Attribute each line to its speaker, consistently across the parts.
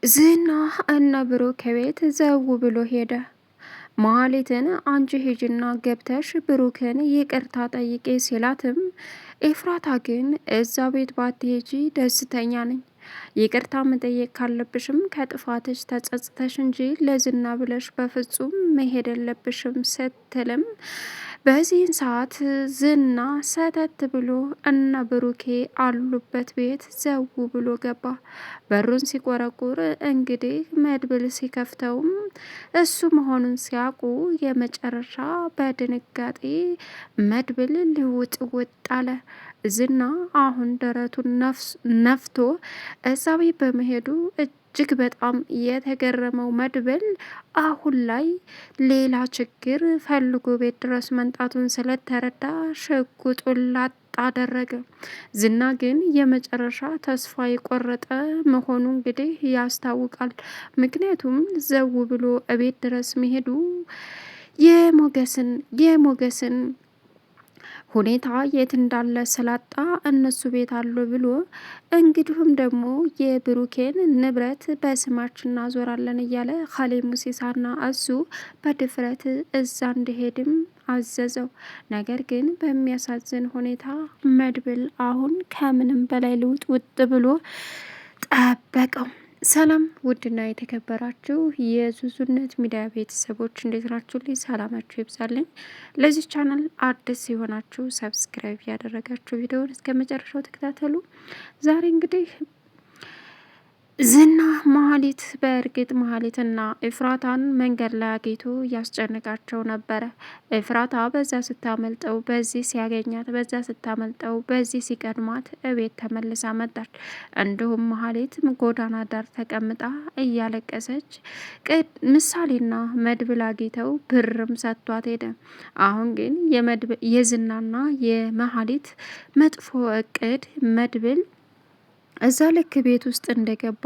Speaker 1: ዝና እና ብሩክ ቤት ዘው ብሎ ሄደ። መሀሌትን አንቺ ሂጂና ገብተሽ ብሩክን ይቅርታ ጠይቄ ሲላትም ኤፍራታ ግን እዛ ቤት ባትሄጂ ደስተኛ ነኝ፣ ይቅርታ መጠየቅ ካለብሽም ከጥፋትሽ ተጸጽተሽ እንጂ ለዝና ብለሽ በፍጹም መሄድ የለብሽም ስትልም በዚህን ሰዓት ዝና ሰተት ብሎ እነ ብሩኬ አሉበት ቤት ዘው ብሎ ገባ። በሩን ሲቆረቁር እንግዲህ መድብል ሲከፍተውም እሱ መሆኑን ሲያውቁ የመጨረሻ በድንጋጤ መድብል ሊውጥ ውጥ አለ። ዝና አሁን ደረቱን ነፍቶ እዛ ቤት በመሄዱ እጅግ በጣም የተገረመው መድብል አሁን ላይ ሌላ ችግር ፈልጎ ቤት ድረስ መንጣቱን ስለተረዳ ሽጉጡን ላጥ አደረገ። ዝና ግን የመጨረሻ ተስፋ የቆረጠ መሆኑ እንግዲህ ያስታውቃል። ምክንያቱም ዘው ብሎ እቤት ድረስ መሄዱ የሞገስን ሁኔታ የት እንዳለ ስላጣ እነሱ ቤት አሉ ብሎ እንግዲሁም ደግሞ የብሩኬን ንብረት በስማችን እናዞራለን እያለ ካሌብ ሙሲሳና እሱ በድፍረት እዛ እንዲሄድም አዘዘው። ነገር ግን በሚያሳዝን ሁኔታ መድብል አሁን ከምንም በላይ ልውጥ ውጥ ብሎ ጠበቀው። ሰላም ውድና የተከበራችሁ የዙዙነት ሚዲያ ቤተሰቦች እንዴት ናችሁ? ልይ ሰላማችሁ ይብዛልኝ። ለዚህ ቻናል አዲስ የሆናችሁ ሰብስክራይብ ያደረጋችሁ ቪዲዮውን እስከ መጨረሻው ተከታተሉ። ዛሬ እንግዲህ ዝና መሀሊት በእርግጥ መሀሊትና ኤፍራታን መንገድ ላይ አግኝቶ እያስጨነቃቸው ነበረ። ኤፍራታ በዛ ስታመልጠው በዚህ ሲያገኛት፣ በዛ ስታመልጠው በዚህ ሲቀድማት እቤት ተመልሳ መጣች። እንዲሁም መሀሊት ጎዳና ዳር ተቀምጣ እያለቀሰች ምሳሌና መድብል አግኝተው ብርም ሰጥቷት ሄደ። አሁን ግን የዝናና የመሀሊት መጥፎ እቅድ መድብል እዛ ልክ ቤት ውስጥ እንደገባ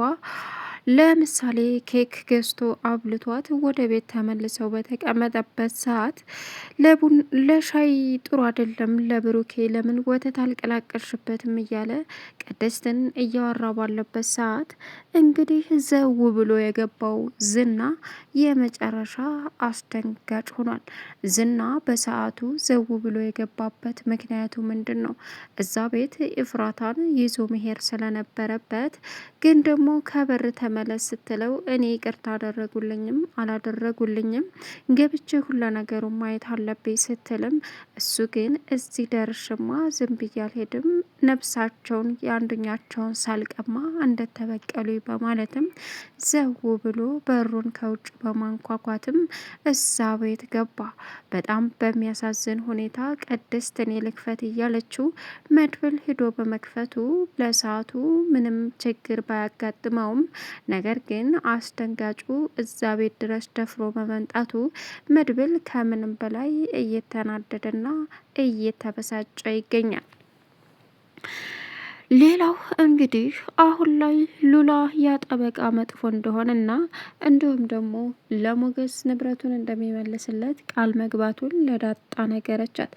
Speaker 1: ለምሳሌ ኬክ ገዝቶ አብልቷት ወደ ቤት ተመልሰው በተቀመጠበት ሰዓት ለሻይ ጥሩ አይደለም ለብሩኬ ለምን ወተት አልቀላቀልሽበትም እያለ ቅድስትን እያወራ ባለበት ሰዓት እንግዲህ ዘው ብሎ የገባው ዝና የመጨረሻ አስደንጋጭ ሆኗል። ዝና በሰዓቱ ዘው ብሎ የገባበት ምክንያቱ ምንድን ነው? እዛ ቤት ኤፍራታን ይዞ መሄድ ስለነበረበት ግን ደግሞ ከበር ተመለስ ስትለው እኔ ይቅርታ አደረጉልኝም አላደረጉልኝም ገብቼ ሁላ ነገሩን ማየት አለብኝ ስትልም እሱ ግን እዚህ ደርሽማ ዝም ብዬ አልሄድም፣ ነብሳቸውን የአንደኛቸውን ሳልቀማ እንደተበቀሉ በማለትም ዘው ብሎ በሩን ከውጭ በማንኳኳትም እዛ ቤት ገባ። በጣም በሚያሳዝን ሁኔታ ቅድስት እኔ ልክፈት እያለችው መድብል ሂዶ በመክፈቱ ለሰዓቱ ምንም ችግር ባያጋጥመውም ነገር ግን አስደንጋጩ እዛ ቤት ድረስ ደፍሮ በመምጣቱ መድብል ከምንም በላይ እየተናደደና እየተበሳጨ ይገኛል። ሌላው እንግዲህ አሁን ላይ ሉላ ያጠበቃ መጥፎ እንደሆነና እንዲሁም ደግሞ ለሞገስ ንብረቱን እንደሚመልስለት ቃል መግባቱን ለዳጣ ነገረቻት።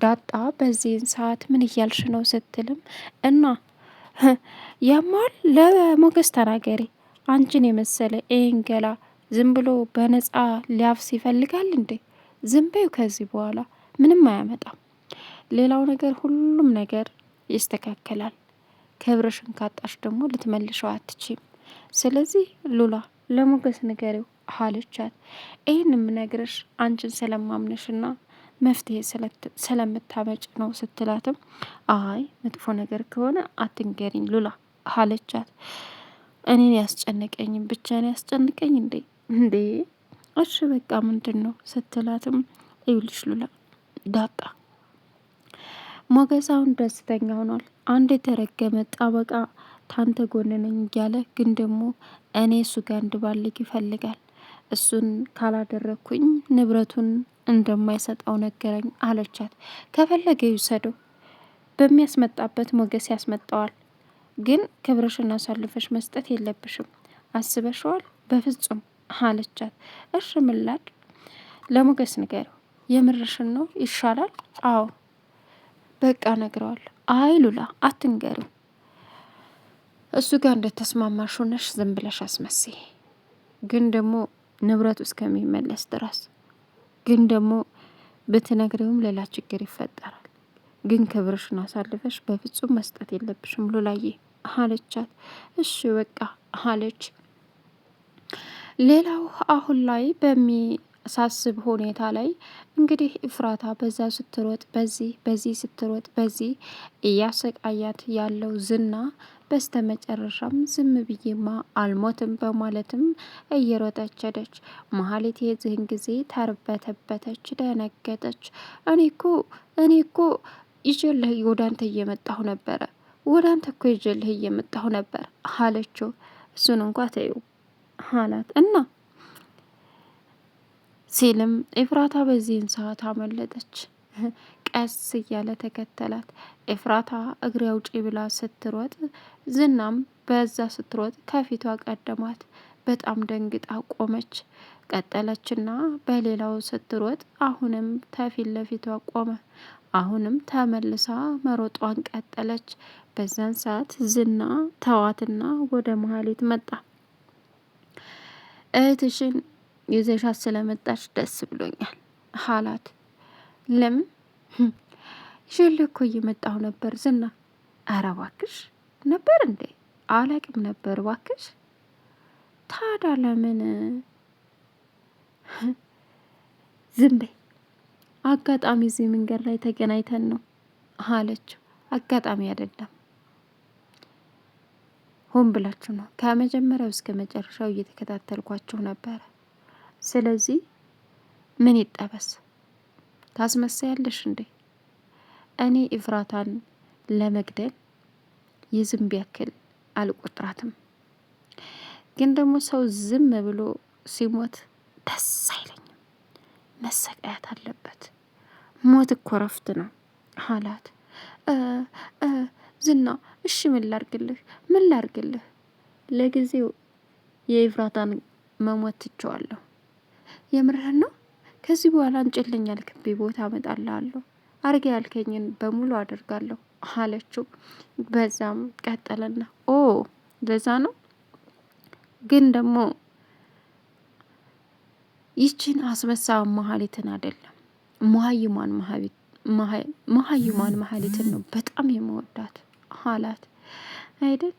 Speaker 1: ዳጣ በዚህን ሰዓት ምን እያልሽ ነው ስትልም እና ያማል ለሞገስ ተናገሪ፣ አንቺን የመሰለ ይህን ገላ ዝም ብሎ በነፃ ሊያፍስ ይፈልጋል እንዴ? ዝም በዩ፣ ከዚህ በኋላ ምንም አያመጣም። ሌላው ነገር ሁሉም ነገር ይስተካከላል። ክብርሽን ካጣሽ ደግሞ ልትመልሸው አትችም። ስለዚህ ሉላ ለሞገስ ንገሪው አለቻት። ይህን የምነግርሽ አንቺን ስለማምነሽና መፍትሄ ስለምታመጭ ነው ስትላትም አይ መጥፎ ነገር ከሆነ አትንገሪኝ ሉላ አለቻት። እኔን ያስጨንቀኝም ብቻን ያስጨንቀኝ እንዴ እሺ በቃ ምንድን ነው ስትላትም ይኸውልሽ ሉላ ዳጣ ሞገስ አሁን ደስተኛ ሆኗል። አንድ የተረገመ ጠበቃ ታንተ ጎን ነኝ እያለ ግን ደግሞ እኔ እሱ ጋር እንድባልግ ይፈልጋል። እሱን ካላደረግኩኝ ንብረቱን እንደማይሰጠው ነገረኝ አለቻት። ከፈለገ ይውሰደው፣ በሚያስመጣበት ሞገስ ያስመጣዋል። ግን ክብርሽን አሳልፈሽ መስጠት የለብሽም አስበሽዋል? በፍጹም አለቻት። እሺ ምላድ ለሞገስ ንገረው። የምርሽን ነው ይሻላል? አዎ በቃ ነግረዋል። አይ ሉላ አትንገሪው፣ እሱ ጋር እንደተስማማሽ ሆነሽ ዝም ብለሽ አስመስይ። ግን ደግሞ ንብረቱ እስከሚመለስ ድረስ ግን ደግሞ ብትነግሪውም ሌላ ችግር ይፈጠራል። ግን ክብርሽን አሳልፈሽ በፍጹም መስጠት የለብሽም ሉላዬ አለቻት። እሺ በቃ አለች። ሌላው አሁን ላይ በሚያሳስብ ሁኔታ ላይ እንግዲህ ኢፍራታ በዛ ስትሮጥ በዚህ ስትሮጥ በዚህ እያሰቃያት ያለው ዝና በስተመጨረሻም ዝም ብዬማ አልሞትም በማለትም እየሮጠች ሄደች። መሀሌት የዚህን ጊዜ ተርበተበተች፣ ደነገጠች። እኔ እኮ ይዤልህ ወደ አንተ እየመጣሁ ነበረ፣ ወደ አንተ እኮ ይዤልህ እየመጣሁ ነበር አለችው። እሱን እንኳ ተይው አላት እና ሲልም ኤፍራታ በዚህን ሰዓት አመለጠች። ቀስ እያለ ተከተላት። ኤፍራታ እግሬ አውጪ ብላ ስትሮጥ፣ ዝናም በዛ ስትሮጥ ከፊቷ ቀደማት። በጣም ደንግጣ ቆመች። ቀጠለችና በሌላው ስትሮጥ አሁንም ከፊት ለፊቷ ቆመ። አሁንም ተመልሳ መሮጧን ቀጠለች። በዛን ሰዓት ዝና ተዋትና ወደ መሀሌት መጣ። እህትሽን ይዘሻት ስለመጣች ደስ ብሎኛል አላት። ለምን? ይዤልህ እኮ እየመጣሁ ነበር ዝና። ኧረ እባክሽ ነበር እንዴ? አላቅም ነበር እባክሽ። ታዲያ ለምን? ዝም በይ፣ አጋጣሚ እዚህ መንገድ ላይ ተገናኝተን ነው አለችው። አጋጣሚ አይደለም፣ ሆን ብላችሁ ነው። ከመጀመሪያው እስከ መጨረሻው እየተከታተልኳችሁ ነበረ። ስለዚህ ምን ይጠበስ? ታስመሳያለሽ እንዴ? እኔ ኢፍራታን ለመግደል የዝንብ ያክል አልቆጥራትም። ግን ደግሞ ሰው ዝም ብሎ ሲሞት ደስ አይለኝም። መሰቃየት አለበት። ሞት እኮ ረፍት ነው አላት። ዝና እሺ ምን ላርግልህ? ለጊዜው የኢፍራታን መሞት ትቸዋለሁ። የምርህን ነው? ከዚህ በኋላ እንጭልኝ ያልክብኝ ቦታ አመጣልሃለሁ፣ አርጌ ያልከኝን በሙሉ አደርጋለሁ አለችው። በዛም ቀጠለና ለዛ ነው። ግን ደግሞ ይችን አስመሳ መሀሊትን አይደለም መሀይሟን መሀሊትን ነው በጣም የመወዳት አላት። አይደል?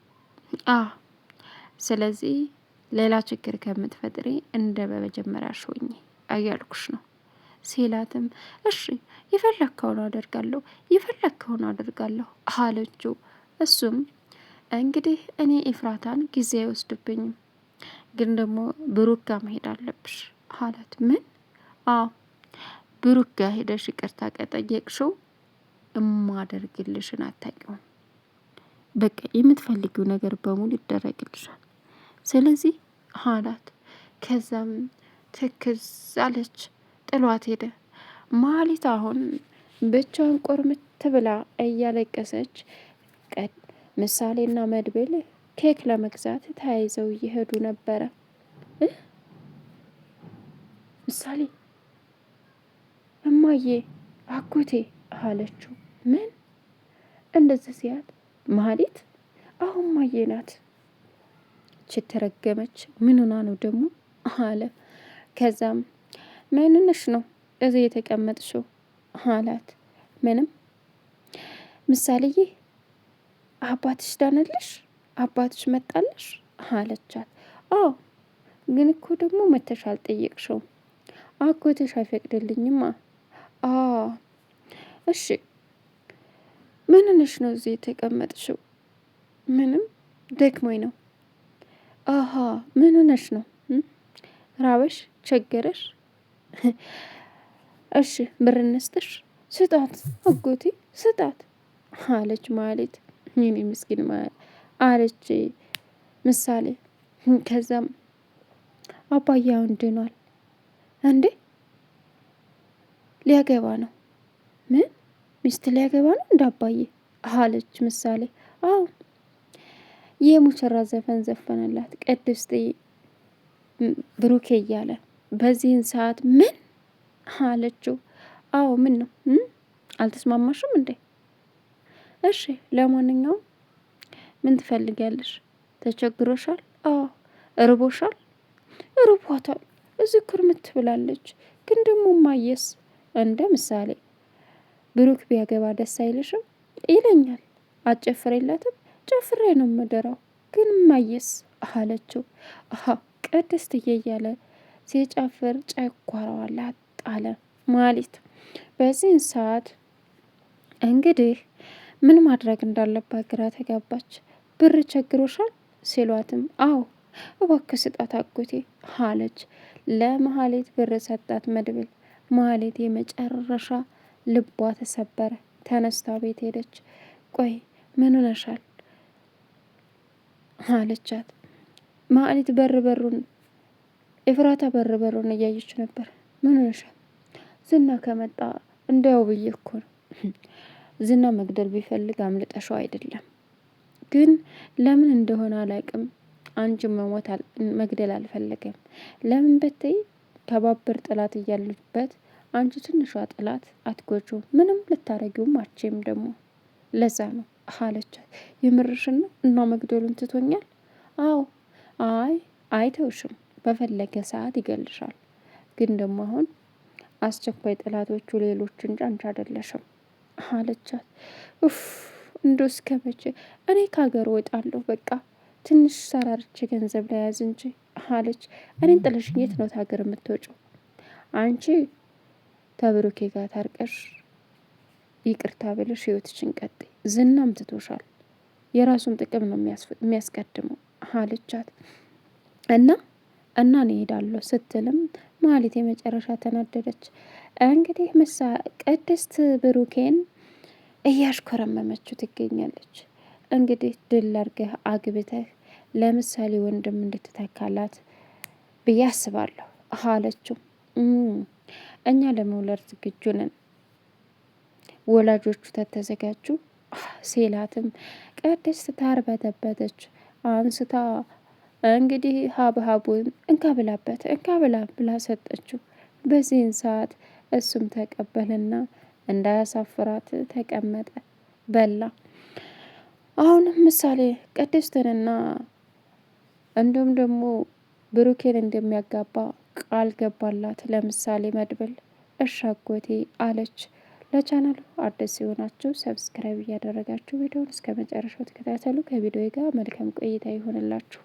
Speaker 1: ስለዚህ ሌላ ችግር ከምትፈጥሪ እንደ በመጀመሪያ ሾኝ እያልኩሽ ነው ሲላትም እሺ የፈለግከውን አደርጋለሁ አለችው። እሱም እንግዲህ እኔ ኢፍራታን ጊዜ አይወስድብኝም፣ ግን ደግሞ ብሩክ ጋ መሄድ አለብሽ አላት። ምን? ብሩክ ጋ ሄደሽ ይቅርታ ከጠየቅሽው እማደርግልሽን አታውቂውም። በቃ የምትፈልጊው ነገር በሙሉ ይደረግልሻል። ስለዚህ አላት። ከዛም ትክዝ አለች፣ ጥሏት ሄደ። መሀሊት አሁን ብቻዋን ቁርምት ብላ እያለቀሰች ምሳሌና መድብል ኬክ ለመግዛት ተያይዘው እየሄዱ ነበረ። ምሳሌ እማዬ፣ አጎቴ አለችው። ምን? እንደዚህ ሲያት መሀሊት አሁን እማዬ ናት። ተረገመች። ምን ሆና ነው ደግሞ አለ። ከዛም ምንነሽ ነው እዚህ የተቀመጥሽው አላት። ምንም። ምሳሌዬ አባትሽ ዳነልሽ? አባትሽ መጣልሽ አለቻት። ግን እኮ ደግሞ መተሽ አልጠየቅሽውም። አጎትሽ አይፈቅድልኝማ። እሺ ምንነሽ ነው እዚህ የተቀመጥሽው? ምንም፣ ደክሞኝ ነው። ምንነሽ ነው? ራበሽ? ቸገረሽ? እሺ ብር እንስጥሽ? ስጣት አጎቴ ስጣት አለች ማለት ይህኔ ምስኪን አለች ምሳሌ። ከዛም አባያውን ድኗል እንዴ? ሊያገባ ነው። ምን? ሚስት ሊያገባ ነው እንደ አባዬ አለች ምሳሌ። የሙሽራ ዘፈን ዘፈነላት ቅድስት ብሩኬ እያለ በዚህን ሰዓት ምን አለችው? ምን ነው? አልተስማማሽም እንዴ? እሺ ለማንኛውም ምን ትፈልጊያለሽ? ተቸግሮሻል? አዎ። እርቦሻል? እርቧታል። እዚህ ኩርምት ብላለች። ግን ደግሞ ማየስ እንደ ምሳሌ ብሩክ ቢያገባ ደስ አይልሽም? ይለኛል። አትጨፍሬላትም? ጨፍሬ ነው ምድረው። ግን ማየስ አለችው። ቅድስትዬ እያለ ሲጨፍር ጨጓራዋን ላጣለ ማለት። በዚህን ሰዓት እንግዲህ ምን ማድረግ እንዳለባት ግራ ተጋባች። ብር ቸግሮሻል ሲሏትም አዎ እባክህ ስጣት አጎቴ አለች። ለመሀሌት ብር ሰጣት መድብል። መሀሌት የመጨረሻ ልቧ ተሰበረ። ተነስታ ቤት ሄደች። ቆይ ምን ሆነሻል አለቻት። መሀሌት በሩን ኤፍራታ በሩን እያየች ነበር። ምን ሆነሻል? ዝና ከመጣ እንዳው ብዬ እኮ ነው። ዝና መግደል ቢፈልግ አምልጠሻው አይደለም፣ ግን ለምን እንደሆነ አላውቅም። አንቺ መግደል አልፈለገም። ለምን ብትይ ከባበር ጥላት እያሉበት አንቺ ትንሿ ጥላት አትጎጁ፣ ምንም ልታረጊውም አችም ደግሞ ለዛ ነው አለቻት። የምርሽን ነው? እና መግደሉን ትቶኛል? አዎ። አይተውሽም፣ በፈለገ ሰዓት ይገልሻል። ግን ደግሞ አሁን አስቸኳይ ጥላቶቹ ሌሎች እንጂ አንቺ አይደለሽም አለቻት። ኡፍ እንዶ እስከ መቼ? እኔ ከሀገር ወጣለሁ በቃ ትንሽ ሰራርቼ ገንዘብ ለያዝ እንጂ አለች። እኔን ጥለሽኝ የት ነው ሀገር የምትወጪው? አንቺ ተብሩኬ ጋር ታርቀሽ ይቅርታ ብለሽ ህይወትሽን ቀጥይ። ዝናም ትቶሻል፣ የራሱን ጥቅም ነው የሚያስቀድመው አለቻት። እና እኔ እሄዳለሁ ስትልም ማለት የመጨረሻ ተናደደች። እንግዲህ ቅድስት ብሩኬን እያሽኮረመመችው ትገኛለች። እንግዲህ ድል አድርገህ አግብተህ ለምሳሌ ወንድም እንድትተካላት ብዬ አስባለሁ አለችው። እኛ ለመውለድ ዝግጁ ነን፣ ወላጆቹ ተዘጋጁ ሴላትም ቅድስት ታርበተበተች። አንስታ እንግዲህ ሀብሀቡን እንካ ብላ ሰጠችው። በዚህን ሰዓት እሱም ተቀበልና እንዳያሳፍራት ተቀመጠ በላ። አሁንም ምሳሌ ቅድስትንና እንዲሁም ደግሞ ብሩኬን እንደሚያጋባ ቃል ገባላት ለምሳሌ መድብል። እሺ አጎቴ አለች። ለቻናሉ አዲስ ሲሆናችሁ ሰብስክራይብ እያደረጋችሁ ቪዲዮውን እስከ መጨረሻው ተከታተሉ። ከቪዲዮ ጋር መልካም ቆይታ ይሆንላችሁ።